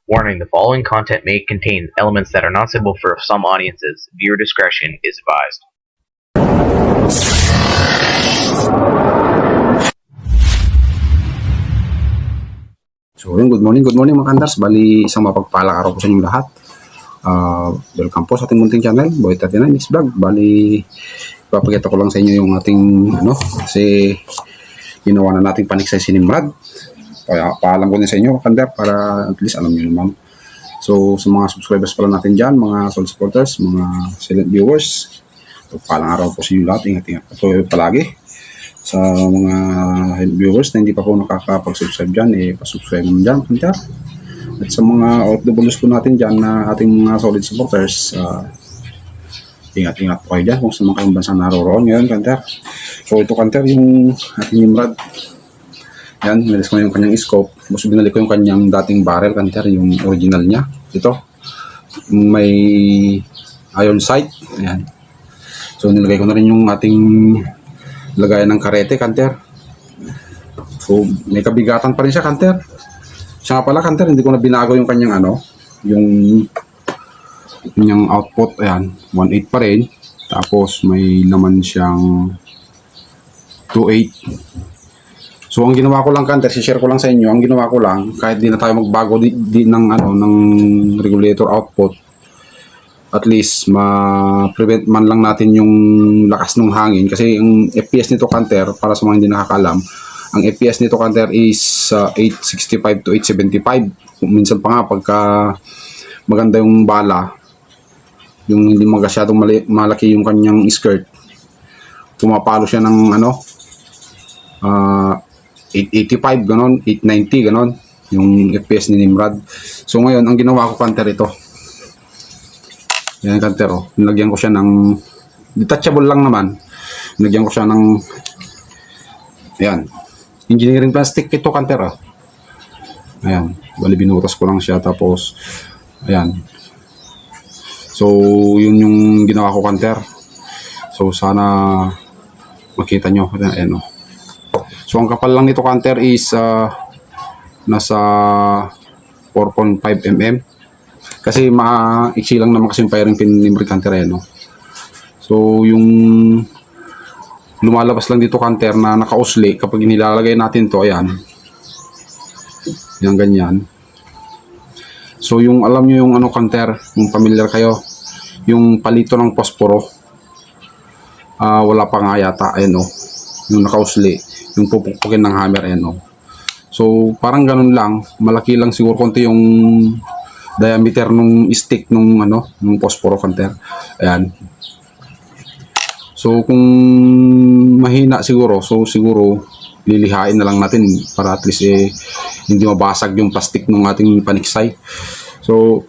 Warning: the following content may contain elements that are not suitable for some audiences. Viewer discretion is advised. So, yun, good morning mga kandars. Bali, isang mapagpalang araw po sa inyong lahat. Welcome po sa ating munting channel, Boy39 Mix Vlog. Bali, papakita ko lang sa inyo yung ating, kasi ginawa na nating paniksay si Nimrod. Kaya paalam ko din sa inyo, kandar, para at least alam nyo naman. So, sa mga subscribers pala natin dyan, mga solid supporters, mga silent viewers, palang araw po sa inyo lahat. Ingat-ingat po palagi. Sa mga viewers na hindi pa po nakakapag-subscribe dyan, pasubscribe naman dyan, kandar. At sa mga OFWs po natin dyan na ating mga solid supporters, ingat-ingat po kayo dyan kung sa mga kayong bansa naroroon ngayon, kandar. So, ito, kandar, yung ating Nimrod. Yan, nilis ko na yung kanyang scope. Tapos binalik ko yung kanyang dating barrel, kandar, yung original niya. Ito, may iron sight. Ayan. So, nilagay ko na rin yung ating lagayan ng karete, kanter. So, may kabigatan pa rin siya, kanter. Siya nga pala, kanter, hindi ko na binago yung kanyang yung kanyang output. Ayan, 1.8 pa rin. Tapos, may laman siyang 2.8. So, ang ginawa ko lang, kanter, share ko lang sa inyo, ang ginawa ko lang, kahit di na tayo magbago ng regulator output, at least ma-prevent man lang natin yung lakas ng hangin, kasi ang FPS nito, kanter, para sa mga hindi nakakalam, ang FPS nito, kanter, is 865 to 875. Minsan pa nga pagka maganda yung bala, yung hindi masyadong malaki yung kanyang skirt, pumapalo siya ng 885 ganon, 890 ganon yung FPS ni Nimrod. So ngayon ang ginawa ko, kanter, ito. Yan, kanter, nilagyan ko siya ng detachable lang naman. Nilagyan ko siya ng ayan, engineering plastic ito, kanter. Ayan, bali binutas ko lang siya, tapos ayan. So yun yung ginawa ko, kanter. So sana makita nyo. Ayan, so ang kapal lang nito, kanter, is nasa 4.5 mm. Kasi maiksi lang naman kasi yung firing pin ni Nimrod, kanter, So yung lumalabas lang dito, kanter, na nakausli kapag inilalagay natin to, ayan. Yan, ganyan. So yung alam nyo yung kanter, yung familiar kayo, yung palito ng posporo, wala pa nga yata, yung nakausli, yung pupukpukin ng hammer, So parang ganun lang, malaki lang siguro konti yung diameter nung stick nung nung posporo, kanter. Ayan. So kung mahina siguro, so siguro lilihain na lang natin para at least hindi mabasag yung plastic ng ating paniksay. So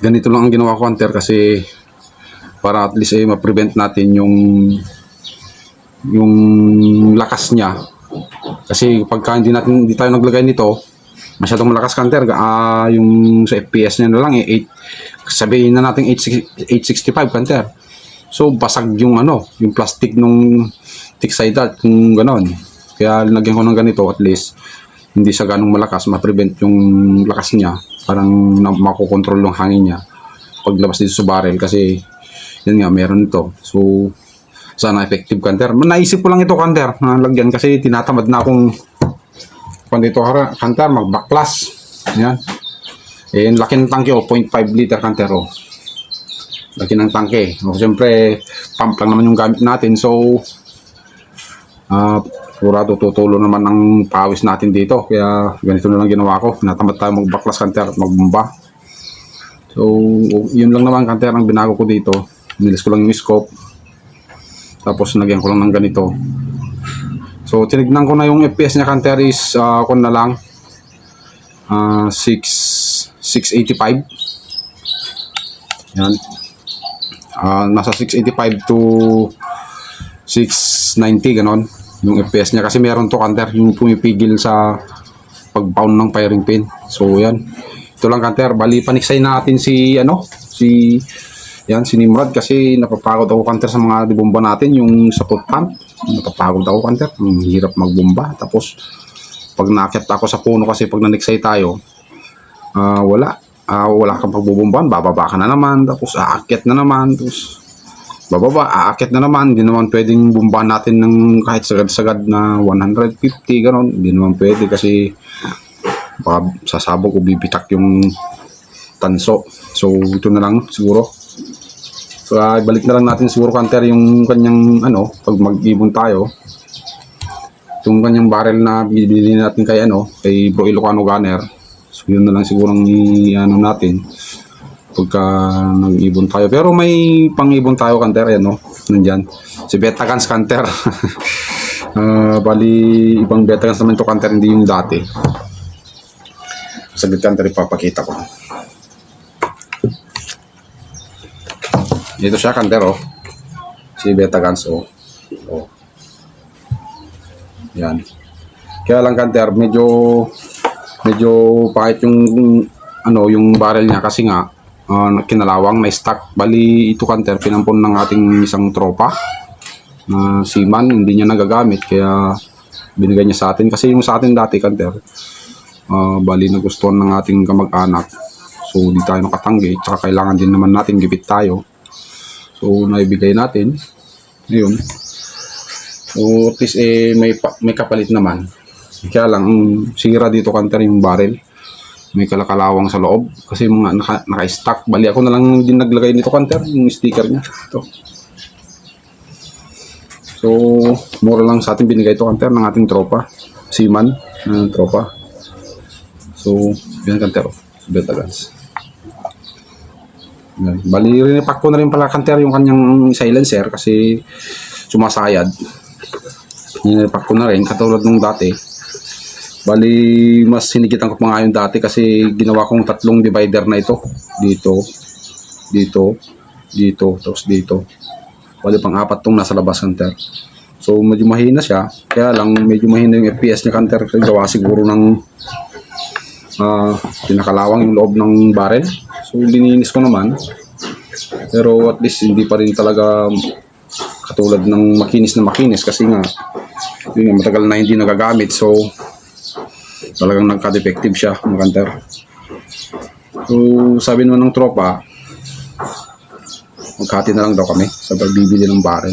ganito lang ang ginawa ko, kanter, kasi para at least ma-prevent natin yung lakas niya. Kasi pagka hindi tayo naglagay nito masyadong malakas, kanter, yung sa FPS niya na lang 8, sabihin na natin 865, kanter. So basag yung yung plastic nung tiksay dart kung ganon. Kaya lagyan ko ng ganito, at least hindi siya ganong malakas, ma-prevent yung lakas niya, parang makokontrol yung hangin niya paglabas dito sa barrel, kasi yun nga, meron ito. So sana effective, kanter. Naisip ko lang ito, kanter, na lagyan kasi tinatamad na akong dito, kanter, mag-backclass. Yan. Laki ng tangke, 0.5 liter, kanter. Laki ng tangke. Siyempre, pump lang naman yung gamit natin. So, pura tutulo naman ang pawis natin dito. Kaya, ganito na lang ginawa ko. Natamad tayo mag-backclass, kanter, at magbomba. So, yun lang naman, kanter, ang binago ko dito. Nilis ko lang yung scope. Tapos, nagyan ko lang ng ganito. So, tinignan ko na yung FPS niya, kanter, is kung na lang 685. Yan. Nasa 685 to 690 ganon yung FPS niya, kasi meron to, kanter, yung pumipigil sa pag-pound ng firing pin. So yan, ito lang, kanter. Bali paniksay natin si Nimrod, kasi napapagod ako, kanter, sa mga dibomba natin, yung sa foot pump. Napapagod ako, kanter, ang hirap magbomba. Tapos pag naakyat ako sa puno, kasi pag naniksay tayo, wala kang pagbubumbahan, bababa ka na naman, tapos aakyat na naman, tapos bababa, aakyat na naman. Hindi naman pwedeng bumbahan natin ng kahit sagad-sagad na 150, gano'n. Hindi naman pwede kasi baka sasabog o bibitak yung tanso. So, ito na lang siguro. So, balik na lang natin siguro, Hunter, yung kanyang, pag mag-ibon tayo, itong kanyang barrel na bibili natin kay Bro Ilocano Gunner. So, yun na lang siguro ang natin pagka nag-ibon tayo. Pero may pang-ibon tayo, Hunter, nandyan. Si Betagans, Hunter. Bali, ibang Betagans naman ito, Hunter, hindi yung dati. Saglit, Hunter, ipapakita ko. Ito siya, Hunter, si Betagans, yan. Kaya lang, Hunter, medyo pahit yung barrel niya kasi nga kinalawang na stock. Bali ito, Hunter, pinampon ng ating isang tropa na seaman, hindi niya nagagamit kaya binigay niya sa atin kasi yung sa atin dati, Hunter, bali nagustuhan ng ating kamag-anak, so di tayo nakatanggi, tsaka kailangan din naman natin gipit tayo, so naibigay natin ngayon. So at least may kapalit naman. Kaya lang sira dito, Hunter, yung barrel, may kalakalawang sa loob kasi mga naka-stack. Bali ako na lang din naglagay nito, Hunter, yung sticker niya ito. So mura lang sa atin binigay ito, Hunter, ng ating tropa, seaman ng tropa. So yan, Hunter, Betagans. Bali rinipak ko na rin pala, Hunter, yung kanyang silencer kasi sumasayad. Ninipak ko na rin katulad nung dati. Bali, mas hinigitan ko pa nga yung dati kasi ginawa kong 3 divider na ito. Dito, tapos dito. Bali, pang-4 tong nasa labas, Hunter. So, medyo mahina siya. Kaya lang, medyo mahina yung FPS niya, Hunter. Gawa siguro ng pinakalawang yung loob ng barrel. So, lininis ko naman. Pero at least, hindi pa rin talaga katulad ng makinis na makinis kasi nga, yun, matagal na hindi nagagamit. So, talagang nagka-defective siya, mga Hunter. So, sabi naman ng tropa, magkati na lang daw kami sa pagbibili ng barrel.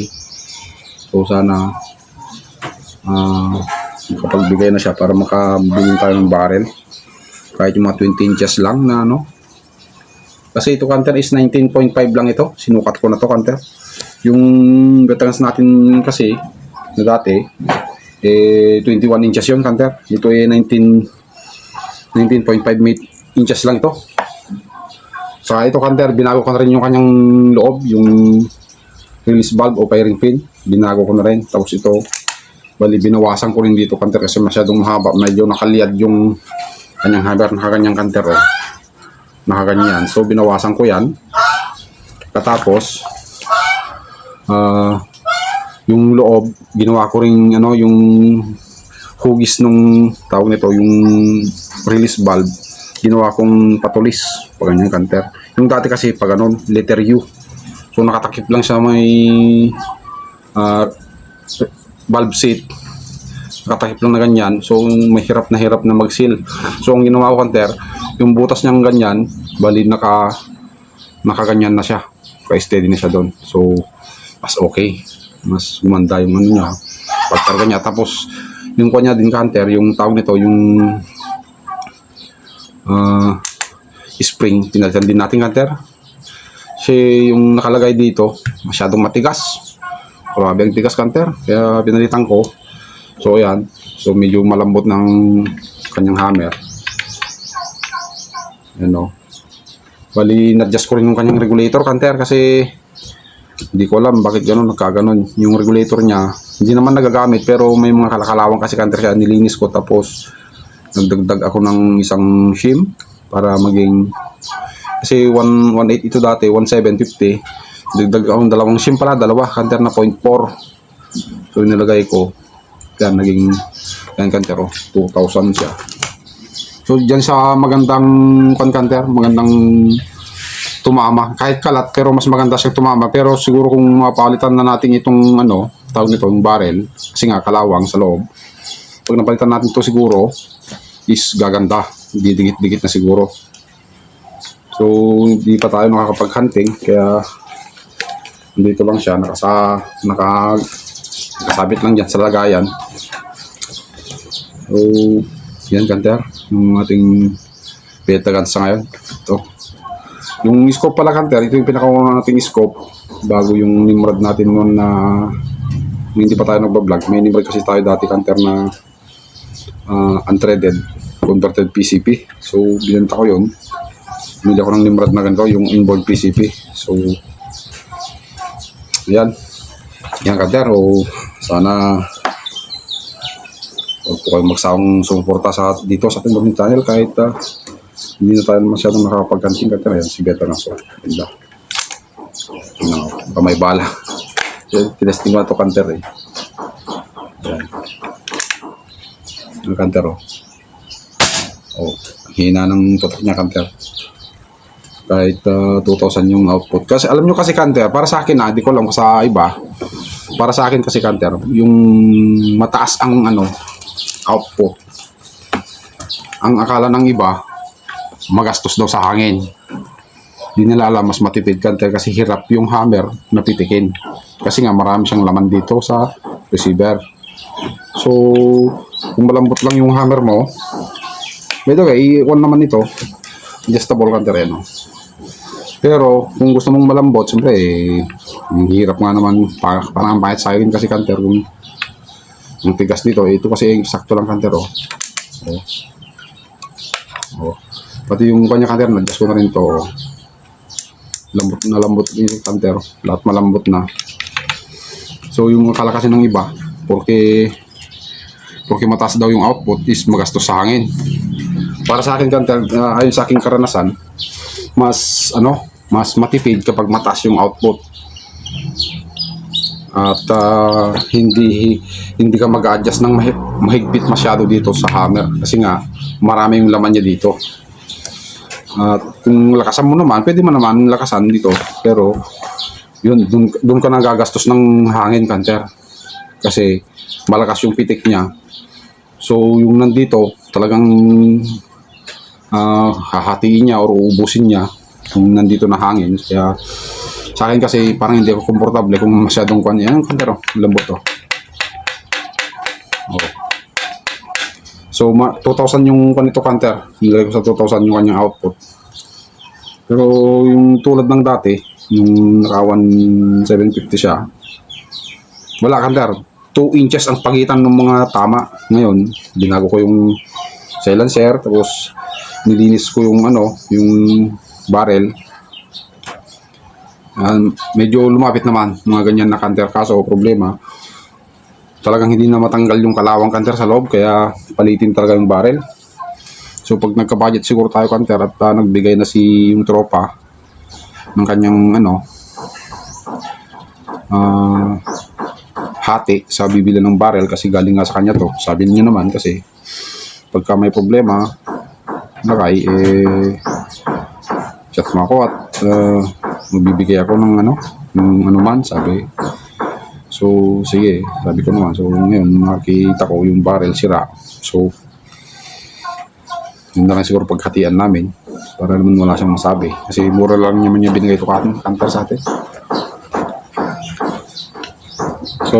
So, sana makapagbigay na siya para makabili tayo ng barrel. Kahit yung mga 20 inches lang na Kasi ito, Hunter, is 19.5 lang ito. Sinukat ko na to, Hunter. Yung Betagans natin kasi, na dati, 21 inches yun, Hunter. Ito 19.5 inches lang ito. Saka ito, Hunter, binago ko na rin yung kanyang loob, yung release valve o firing pin. Binago ko na rin. Tapos ito, bali binawasan ko rin dito, Hunter, kasi masyadong mahaba. Medyo nakaliyad yung kanyang hammer, nakaganyang, Hunter, nakaganyan. So, binawasan ko yan. Katapos, yung loob, ginawa ko rin yung hugis nung tawag nito, yung release valve, ginawa kong patulis pag ganyan, Hunter. Yung dati kasi pag letter U, so nakatakip lang siya may valve seat, nakatakip lang na ganyan, so mahirap na mag-seal. So ang ginawa ko, Hunter, yung butas niyang ganyan, bali nakaganyan na siya, ka-steady na siya doon. So mas okay, mas gumanda yung niya, pagkarga niya. Tapos yung kanya din, Hunter, yung tawag nito, yung spring, pinalitan din natin, Hunter. Kasi yung nakalagay dito masyadong matigas, grabe ang tigas, Hunter, kaya pinalitan ko. So ayan, so medyo malambot ng kanyang hammer. Bali na-adjust ko rin yung kanyang regulator, Hunter, kasi hindi ko alam bakit gano'n, nagkaganon. Yung regulator niya, hindi naman nagagamit, pero may mga kalakalawang kasi, Hunter, kaya nilinis ko. Tapos, nagdagdag ako ng isang shim para maging, kasi 1.8 ito dati, 1.750. Dagdag akong dalawang shim pala, Hunter, na 0.4. So, nilagay ko. Kaya naging, Hunter, 2,000 siya. So, dyan sa magandang, Hunter, magandang tumama, kahit kalat, pero mas maganda siyang tumama. Pero siguro kung mapalitan na natin itong tawag nito, yung barrel, kasi nga kalawang sa loob, pag napalitan natin to siguro is gaganda, didikit-dikit na siguro. So hindi pa tayo nakakapag-hunting, kaya dito lang siya nakasabit lang dyan sa lagayan. So yan, kanter, yung ating beta guns sa ngayon. Ito yung scope pala, kanter. Ito yung pinakauna nating scope bago yung Nimrod natin noon na hindi pa tayo nagbablog. May Nimrod kasi tayo dati, kanter, na unthreaded converted PCP. So binenta ko yun. Bili ako ng Nimrod na ganito, yung inboard PCP. So yan kanter. O sana huwag po kayong magsawang sumuporta dito sa ating bagong channel kahit hindi na tayo masyadong nakakapag-hunting, kanter. Ayan si Beta na, so ganda. Kamay bala. Tinesting ko na ito, kanter, eh. Ayan ang kanter, oh. Hina ng tutok niya, kanter. Kahit 2,000 yung output. Kasi alam nyo kasi, kanter, para sa akin, di ko lang sa iba, para sa akin kasi, kanter, yung mataas ang output, ang akala ng iba magastos daw sa hangin. Di nila alam, mas matipid, kanter, kasi hirap yung hammer na pitikin. Kasi nga marami siyang laman dito sa receiver. So kung malambot lang yung hammer mo, by the way, i-on naman ito, adjustable, kanter, no? Pero kung gusto mong malambot, siyempre hirap nga naman, parang ang pahit sa akin kasi, kanter, kung yung tigas dito, ito kasi sakto lang, kanter, pati yung kanya, kanter, na-adjust ko na rin to, lambot yung kanter, lahat malambot na. So yung akala kasi ng iba, porque mataas daw yung output is magastos sa hangin. Para sa akin, kanter, ayon sa aking karanasan, mas matipid kapag mataas yung output. At hindi ka mag-adjust ng mahigpit masyado dito sa hammer kasi nga marami yung laman niya dito. At kung lakasan mo naman, pwede mo naman lakasan dito, pero yun, dun ka nagagastos ng hangin, kanter, kasi malakas yung pitik niya. So yung nandito talagang hahatiin niya or uubusin niya kung nandito na hangin. Kaya sa akin kasi parang hindi ako komportable kung masyadong kuhan niya. Ang kanter, lambot to. So 2,000 yung kanito, kanter. Nilagay ko sa 2,000 yung kanyang output. Pero yung tulad ng dati, yung naka 1,750 siya, wala, kanter. 2 inches ang pagitan ng mga tama. Ngayon, binago ko yung silencer, tapos nilinis ko yung yung barrel. Medyo lumapit naman mga ganyan na, kanter, kaso problema talagang hindi na matanggal yung kalawang, kanter, sa loob, kaya palitin talaga yung barrel. So pag nagka-budget siguro tayo, kanter, at nagbigay na yung tropa ng kanyang hati sa bibili ng barrel, kasi galing nga sa kanya to, sabi niya naman, kasi pagka may problema nakay, chat mo ako at magbibigay ako ng man, sabi. So sige, sabi ko naman. So ngayon nakita ko yung barrel sira, so yun na lang siguro paghatian namin para naman wala siyang masabi, kasi mura lang naman yung binigay ito, kanter, sa atin. So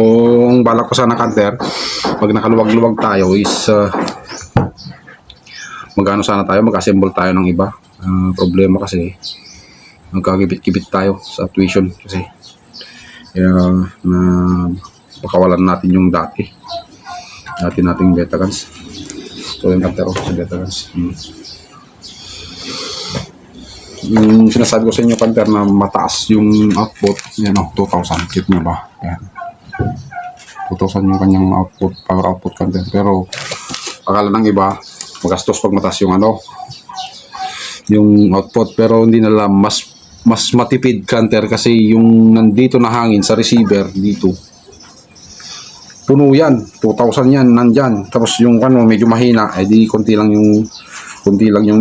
ang balak ko sana, kanter, pag nakaluwag-luwag tayo is mag-assemble tayo ng iba. Problema kasi magkakibit-kibit tayo sa tuition, kasi kaya pakawalan natin yung dati nating beta guns. So yung kanter, sa beta guns, yung sinasabi ko sa inyo, kanter, na mataas yung output, yan 2,000, keep nyo ba? Yan, 2,000 yung kanyang output, power output, kanter. Pero akala ng iba magastos pag mataas yung yung output, pero hindi na alam, mas matipid, kanter, kasi yung nandito na hangin sa receiver dito, puno yan, 2,000 yan nandyan, tapos yung medyo mahina, di konti lang yung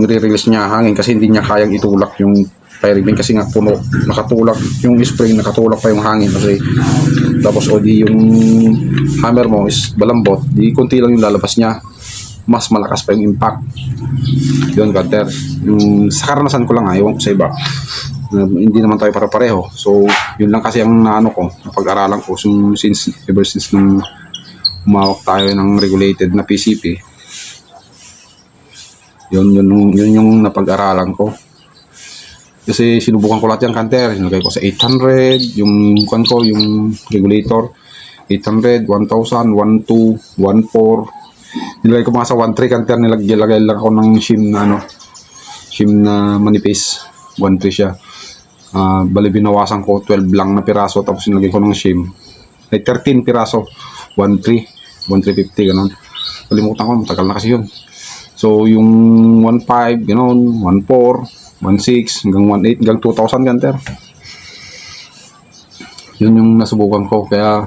i-release niya hangin, kasi hindi niya kayang itulak yung firing pin, kasi nga puno, nakatulak yung spring, nakatulak pa yung hangin, kasi tapos di yung hammer mo is balambot, di konti lang yung lalabas niya. mas malakas pa yung impact. Yun, Kanter. Yung sa karanasan ko lang, ewan ko sa iba. Hindi naman tayo para-pareho. So, yun lang kasi ang naano ko, napag-aralan ko. So, ever since nung umawak tayo ng regulated na PCP, yun yung napag-aralan ko. Kasi sinubukan ko lahat yung Kanter. Sinugay ko sa 800, yung kan ko, yung regulator. 800, 1,000, 1,2, 1,4. Nilagay ko mga sa 1,3 Kanter. Nilagay lang ako ng shim na manipis. 1,3 siya. Bali binawasan ko 12 lang na piraso, tapos nilagay ko ng shim. Ay 13 piraso. 1,3, 1,350 ganun. Kalimutan ko, matagal na kasi yun. So yung 1,5 ganun, 1,4, 1,6 hanggang 1,8 hanggang 2,000 Kanter. Yun yung nasubukan ko, kaya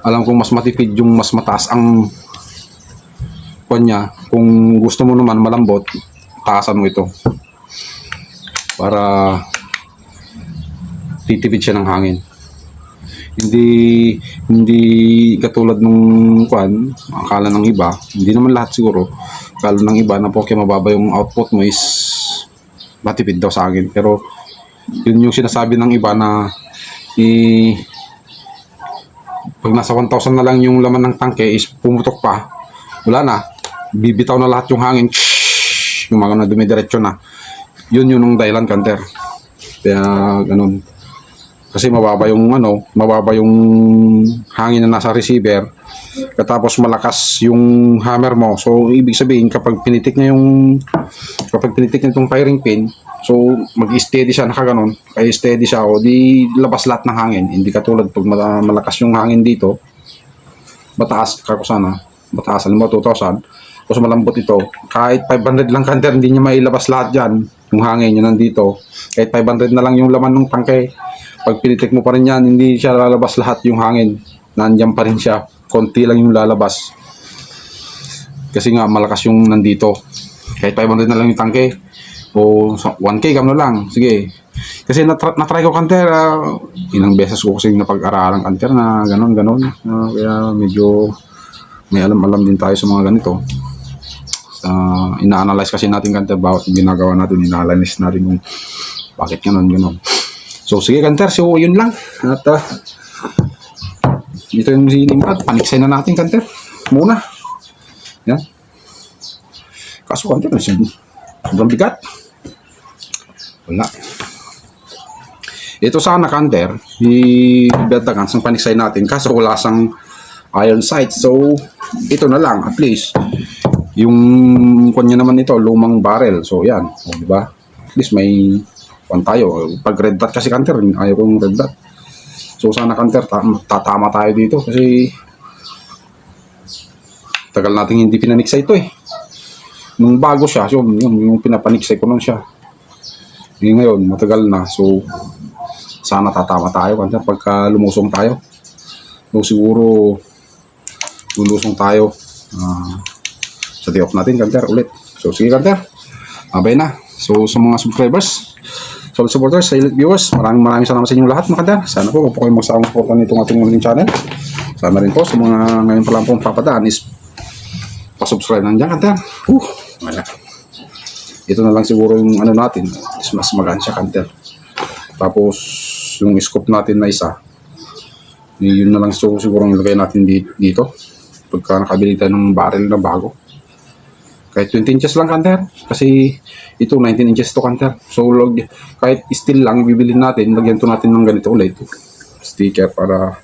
alam kong mas matipid yung mas mataas ang kanya. Kung gusto mo naman malambot, taasan mo ito para titipid siya ng hangin. Hindi katulad nung akala ng iba, hindi naman lahat siguro. Akala ng iba na okay mababa yung output mo is matipid daw sa hangin. Pero yun yung sinasabi ng iba na pag nasa 1,000 na lang yung laman ng tangke is pumutok pa, wala na, bibitaw na lahat yung hangin, yung mga na dumidiretso na. Yun yung dahilan, Kanter. Kaya ganun. Kasi mababa yung hangin na nasa receiver, katapos malakas yung hammer mo. So ibig sabihin kapag pinitik niya itong firing pin, so mag-steady siya nakaganon, kaya steady siya o di labas lahat ng hangin. Hindi katulad pag malakas yung hangin dito, mataas alam mo 2,000, tapos malambot ito, kahit 500 lang Kanter, hindi niya mailabas lahat dyan, yung hangin yun nandito. Kahit 500 na lang yung laman ng tangke, pag pinitik mo pa rin yan, hindi siya lalabas lahat yung hangin, nandiyan pa rin siya, konti lang yung lalabas kasi nga malakas yung nandito. Kahit 500 na lang yung tangke o 1K gamno lang, sige. Kasi na-try ko Kanter, ilang beses ko kasi napag-aralan Kanter na ganon. Kaya medyo may alam din tayo sa mga ganito. Ina-analyze kasi natin Kanter, bawat ginagawa natin, ina-analyze natin kung bakit ganon. So sige Kanter, so yun lang. At ito yung sinimad, paniksay na natin Kanter muna. Yan. Kaso Kanter, sobrang bigat. Wala. Ito sana Kanter, ibadagan sa paniksay natin, kaso wala sang iron sight. So ito na lang, at least yung kanya naman ito, lumang barrel. So yan, di ba? At least may tayo. Pag red dot kasi Kanter, ayaw kong red dot. So sana Kanter, tatama tayo dito kasi tagal natin hindi pinaniksay ito nung bago siya, so yung pinapaniksay ko nun siya. Ngayon matagal na, so sana tatama tayo Kanter pagka lumusong tayo. So siguro lulusong tayo sa day off natin Kanter ulit. So sige Kanter, abay na. So sa mga subscribers, solid supporters, silent viewers, maraming salamat sa inyong lahat mga Kanter. Sana po kayo magsawang supportan nitong ating muling channel. Sana rin po sa mga ngayon pa lang pong papadaan is pa-subscribe nandiyan Kanter. Wala. Ito na lang siguro yung natin, is mas magaan siya Kanter. Tapos yung scope natin na isa, yun na lang siguro ilagay natin dito pagka nakabili tayo ng barrel na bago. Kahit 20 inches lang Kanter, kasi ito 19 inches to Kanter. So kahit steel lang ibibili natin, lagyan to natin ng ganito ulit, sticker para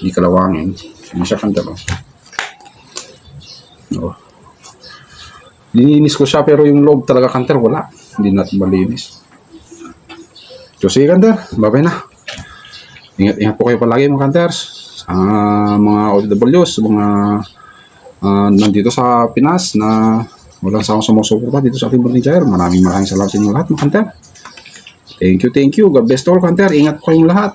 hindi kalawangin. Hindi siya Kanter. Lininis ko siya, pero yung loob talaga Kanter wala, hindi natin malinis. So sige Kanter, bye na. Ingat po kayo palagi mga Kanters, sa mga OFWs, mga nandito sa Pinas na walang sumusuporta dito sa ating Bernichair. Maraming salamat sa inyo lahat mga Kanter. Thank you. God bless to all Kanter. Ingat po kayong lahat.